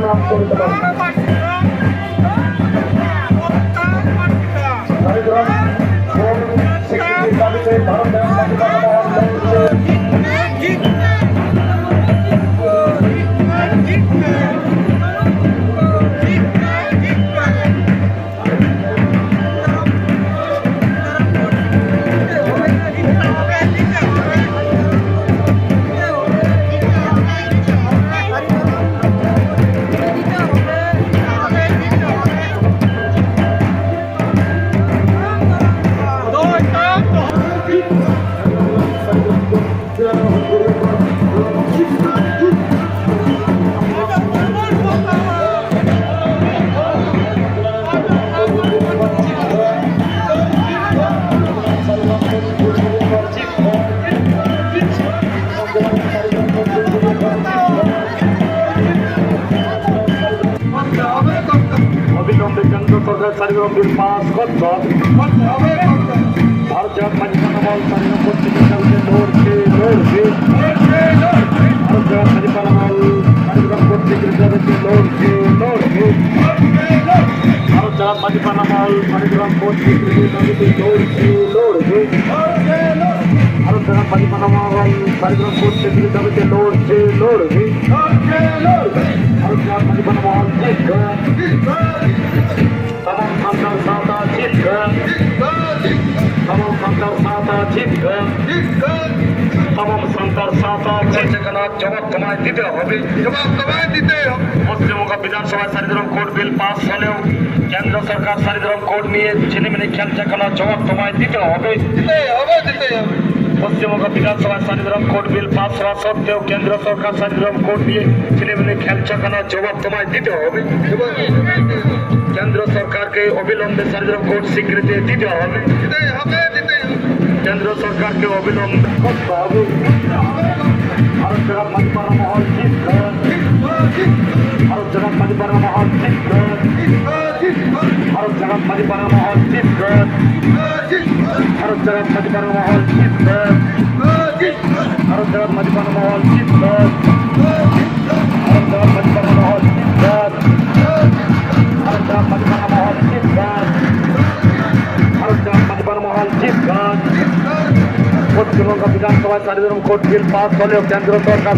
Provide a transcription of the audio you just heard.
লাভ করতে পারবে। স্বীকৃতির দাবিতে ভারত অবিলম্বে কেন্দ্র সরকার সারিগ্রাম বিল পাস করতে হবে। ভারত জাত মাঝি পানামল সারিগ্রাম করতে লড়ছে লড়বে। ভারত জাত মাঝি পানামল সারিগ্রাম করতে লড়ছে লড়বে। ভারত জাত মাঝি পানামল সারিগ্রাম করতে লড়ছে লড়বে। ভারত জাত মাঝি পানামল সারিগ্রাম করতে লড়ছে লড়বে। ভারত জাত মাঝি পানামল tamam santar sağda çıktı. Tamam santar sağda çıktı. Tamam santar sağda çıktı. জবাব তোমায় দিতে হবে। পশ্চিমবঙ্গ বিধানসভায় সারিধরম কোড বিল পাস হলেও কেন্দ্র সরকার সারিধরম কোড নিয়ে ছেলেমেলে খেলছে কেন? জবাব তোমায় দিতে হবে। পশ্চিমবঙ্গ বিধানসভায় সারিধরম কোড বিল পাস হওয়া সত্ত্বেও কেন্দ্র সরকার সারিধরম কোড নিয়ে ছেলেমেলে খেলছে কেন? জবাব তোমায় দিতে হবে। কেন্দ্র সরকারকে অবিলম্বে সারিধরম কোড স্বীকৃতি দিতে হবে। কেন্দ্র সরকারকে অবিলম্বে করতে হবে। ভারত জগৎ মাঝিপাড়া মহল জিতবে। ভারত জগৎ মাঝিপাড়া মহল জিতবে। ভারত জগৎ মাঝিপাড়া মহল জিতবে। ভারত জগৎ মাঝিপাড়া মহল জিতবে। ভারত জগৎ মাঝিপাড়া মহল জিতবে। ভারত জগৎ মাঝিপাড়া মহল জিতবে। ভারত জগৎ মাঝিপাড়া মহল জিতবে। ভারত জগৎ মাঝিপাড়া মহল জিতবে। পশ্চিমবঙ্গ বিধানসভায় সারিধরম কোড বিল পাস হলেও কেন্দ্র সরকার